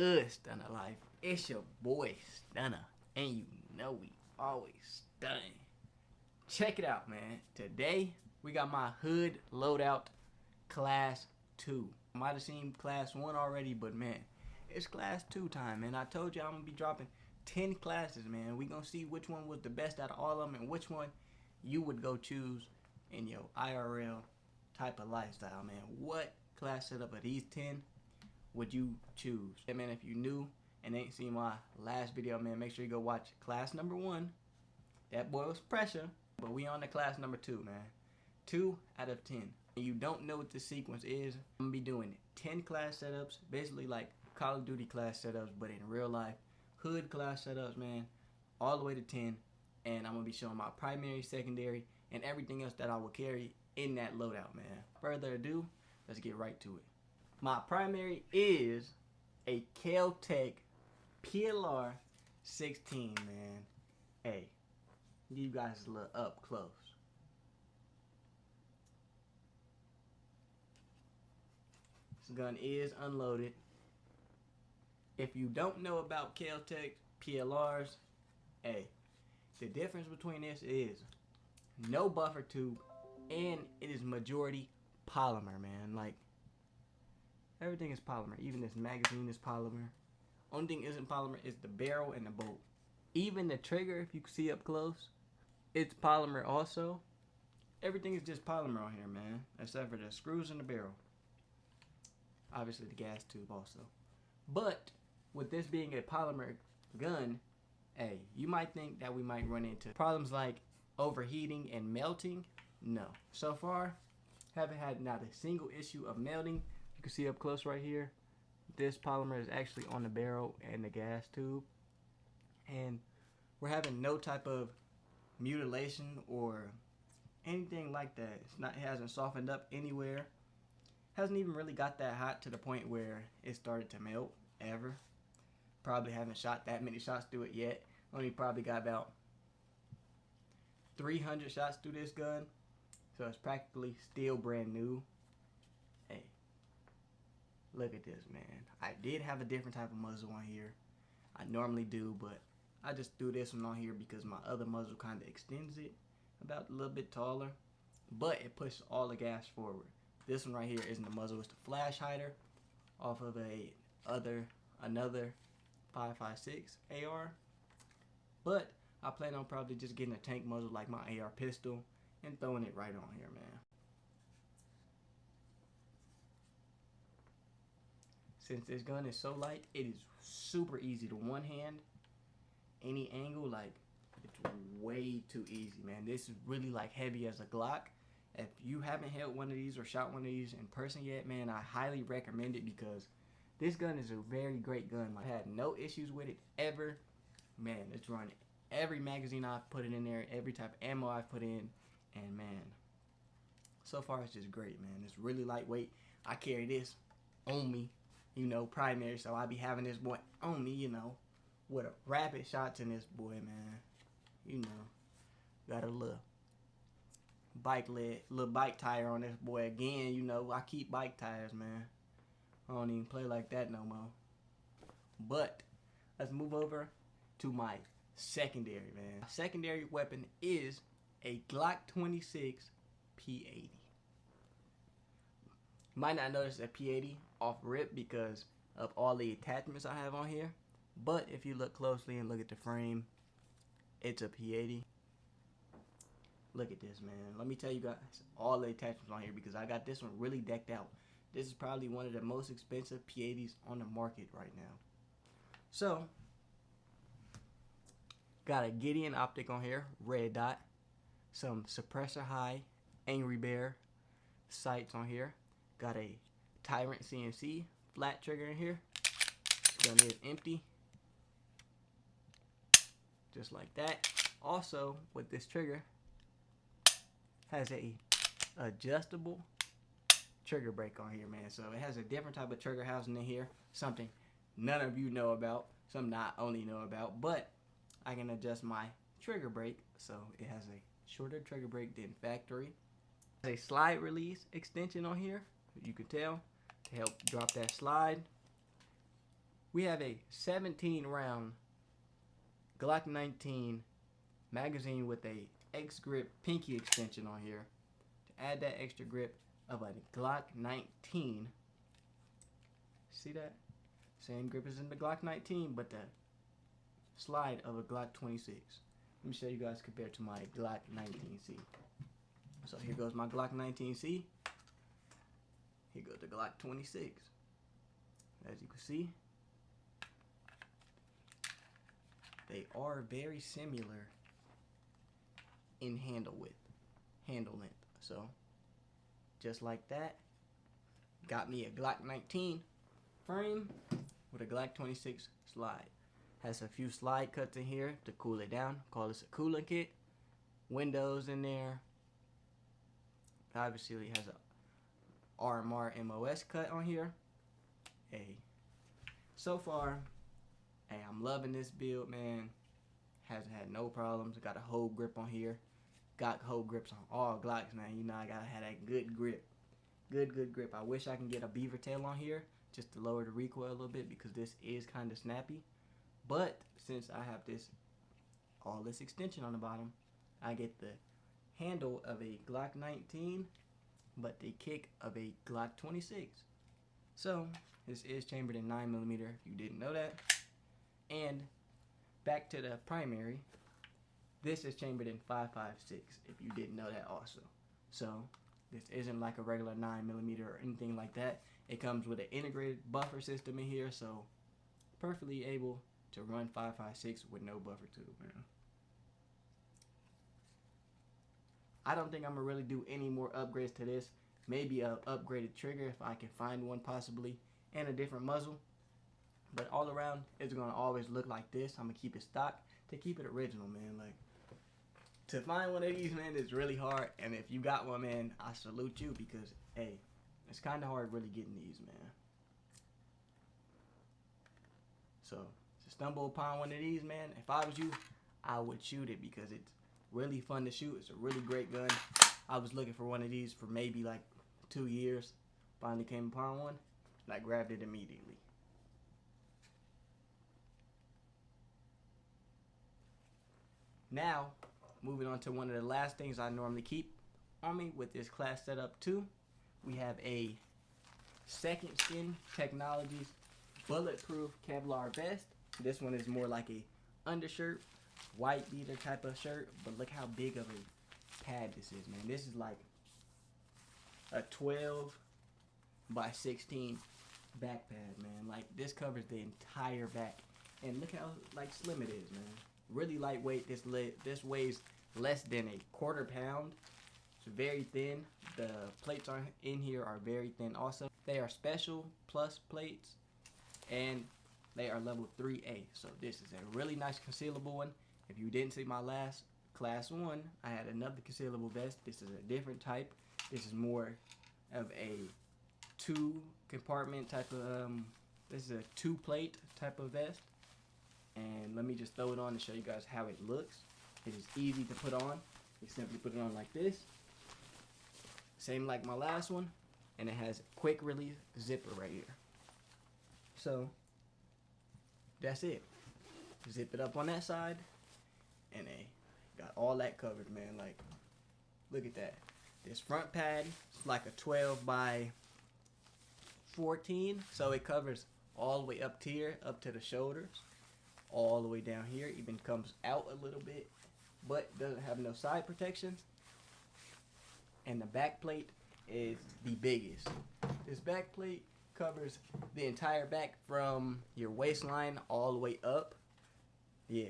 good, Stunner Life? It's your boy Stunna, and you know we always stunning. Check it out, man. Today we got my hood loadout class 2. Might have seen class 1 already, but man, it's class 2 time, man. I told you I'm gonna be dropping 10 classes, man. We gonna see which one was the best out of all of them and which one you would go choose in your IRL type of lifestyle, man. What class setup of these 10 would you choose? Hey, man, if you new and ain't seen my last video, man, make sure you go watch class number 1. That boy was pressure, but we on to class number 2, man. 2 out of 10. And you don't know what the sequence is, I'm gonna be doing 10 class setups, basically like Call of Duty class setups, but in real life, hood class setups, man, all the way to 10. And I'm gonna be showing my primary, secondary, and everything else that I will carry in that loadout, man. Further ado, let's get right to it. My primary is a Kel-Tec PLR 16, man. Hey, give you guys a little up close. This gun is unloaded. If you don't know about Kel-Tec PLRs, hey, the difference between this is no buffer tube and it is majority polymer, man. Like, everything is polymer. Even this magazine is polymer. Only thing isn't polymer is the barrel and the bolt. Even the trigger, if you can see up close, it's polymer also. Everything is just polymer on here, man, except for the screws in the barrel. Obviously the gas tube also. But with this being a polymer gun, hey, you might think that we might run into problems like overheating and melting. No. So far, haven't had not a single issue of melting. You can see up close right here, this polymer is actually on the barrel and the gas tube. And we're having no type of mutilation or anything like that. It hasn't softened up anywhere. Hasn't even really got that hot to the point where it started to melt ever. Probably haven't shot that many shots through it yet. Only probably got about 300 shots through this gun. So it's practically still brand new. Hey, look at this, man. I did have a different type of muzzle on here. I normally do, but I just threw this one on here because my other muzzle kind of extends it about a little bit taller. But it pushes all the gas forward. This one right here isn't the muzzle, it's the flash hider off of another 5.56 AR. But I plan on probably just getting a tank muzzle like my AR pistol and throwing it right on here, man. Since this gun is so light, it is super easy to one hand, any angle, like it's way too easy, man. This is really like heavy as a Glock. If you haven't held one of these or shot one of these in person yet, man, I highly recommend it because this gun is a very great gun. I've had no issues with it ever. Man, it's running every magazine I've put it in there, every type of ammo I've put in, and man, so far it's just great, man. It's really lightweight. I carry this on me, you know, primary, so I be having this boy on me, you know, with a rapid shots in this boy, man. You know, got a little bike tire on this boy again. You know, I keep bike tires, man. I don't even play like that no more. But let's move over to my secondary, man. My secondary weapon is a Glock 26 P80. Might not notice a P80 off rip because of all the attachments I have on here, but if you look closely and look at the frame, it's a P80. Look at this, man. Let me tell you guys all the attachments on here because I got this one really decked out. This is probably one of the most expensive P80s on the market right now. So, got a Gideon optic on here, red dot. Some suppressor high, Angry Bear sights on here. Got a Tyrant CNC flat trigger in here. This gun is empty. Just like that. Also, with this trigger, has a adjustable trigger brake on here, man. So it has a different type of trigger housing in here. Something none of you know about. Something I only know about. But I can adjust my trigger brake. So it has a shorter trigger brake than factory. There's a slide release extension on here. You can tell to help drop that slide. we have a 17 round Glock 19 magazine with a X grip pinky extension on here to add that extra grip of a Glock 19. See that? Same grip as in the Glock 19, but the slide of a Glock 26. Let me show you guys compared to my Glock 19C. So here goes my Glock 19C. Here goes the Glock 26. As you can see, they are very similar in handle length. So just like that, got me a Glock 19 frame with a Glock 26 slide. Has a few slide cuts in here to cool it down. Call this a coolant kit. Windows in there. Obviously it has a RMR MOS cut on here. Hey, so far, hey, I'm loving this build, man. Hasn't had no problems. Got a whole grip on here. Got whole grips on all Glocks now. You know I gotta have that good grip. Good grip. I wish I can get a beaver tail on here just to lower the recoil a little bit because this is kind of snappy. But since I have all this extension on the bottom, I get the handle of a Glock 19, but the kick of a Glock 26. So this is chambered in 9mm if you didn't know that. And back to the primary, this is chambered in 5.56 if you didn't know that also. So this isn't like a regular 9mm or anything like that. It comes with an integrated buffer system in here, so perfectly able to run 5.56 with no buffer tube, man. I don't think I'm gonna really do any more upgrades to this. Maybe a upgraded trigger if I can find one possibly, and a different muzzle. But all around, it's gonna always look like this. I'm gonna keep it stock to keep it original, man. Like, to find one of these, man, is really hard. And if you got one, man, I salute you because, hey, it's kind of hard really getting these, man. So, to stumble upon one of these, man, if I was you, I would shoot it because it's really fun to shoot. It's a really great gun. I was looking for one of these for maybe like 2 years. Finally came upon one, and I grabbed it immediately. Now, moving on to one of the last things I normally keep on me with this class setup too. We have a Second Skin Technologies bulletproof Kevlar vest. This one is more like a undershirt, white beater type of shirt, but look how big of a pad this is, man. This is like a 12 by 16 back pad, man. Like, this covers the entire back, and look how like slim it is, man. Really lightweight. This weighs less than a quarter pound. It's very thin. The plates are in here are very thin also. They are special plus plates, and they are level 3A. So this is a really nice concealable one. If you didn't see my last class 1, I had another concealable vest. This is a different type. This is more of a 2 compartment type of this is a 2 plate type of vest. And let me just throw it on to show you guys how it looks. It is easy to put on. You simply put it on like this. Same like my last one. And it has quick release zipper right here. So that's it. Zip it up on that side. And got all that covered, man. Like, look at that. This front pad is like a 12 by 14. So it covers all the way up here, up to the shoulders. All the way down here, even comes out a little bit, but doesn't have no side protection. And the back plate is the biggest. This back plate covers the entire back from your waistline all the way up, yeah,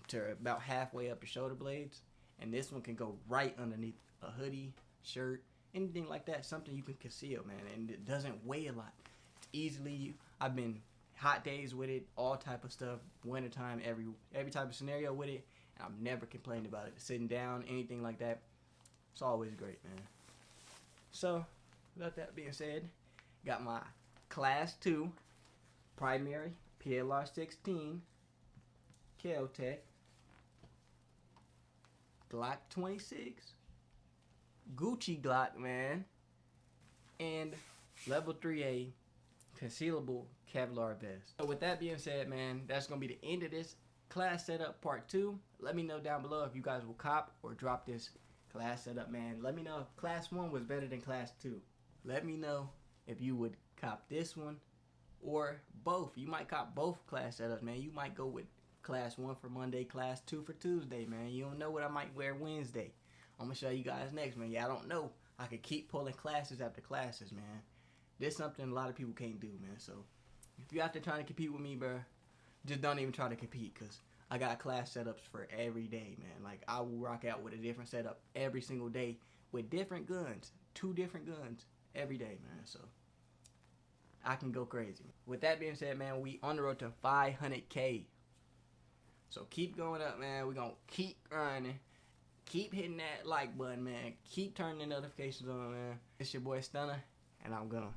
to about halfway up your shoulder blades. And this one can go right underneath a hoodie, shirt, anything like that, something you can conceal, man. And it doesn't weigh a lot. It's easily, I've been hot days with it, all type of stuff, wintertime, every type of scenario with it, and I've never complained about it. Sitting down, anything like that, it's always great, man. So, without that being said, got my Class 2 primary PLR 16 Kel-Tec Glock 26 Gucci Glock, man, and level 3A Concealable Kevlar vest. So with that being said, man, that's gonna be the end of this class setup part 2. Let me know down below if you guys will cop or drop this class setup, man. Let me know if class 1 was better than class 2. Let me know if you would cop this one or both. You might cop both class setups, man. You might go with class 1 for Monday, class 2 for Tuesday, man. You don't know what I might wear Wednesday. I'm gonna show you guys next, man. Yeah, I don't know. I could keep pulling classes after classes, man. This is something a lot of people can't do, man. So if you're out there trying to compete with me, bro, just don't even try to compete, because I got class setups for every day, man. Like, I will rock out with a different setup every single day with different guns. 2 different guns every day, man. So I can go crazy. With that being said, man, we on the road to 500K. So keep going up, man. We're going to keep grinding. Keep hitting that like button, man. Keep turning the notifications on, man. It's your boy Stunna, and I'm gone.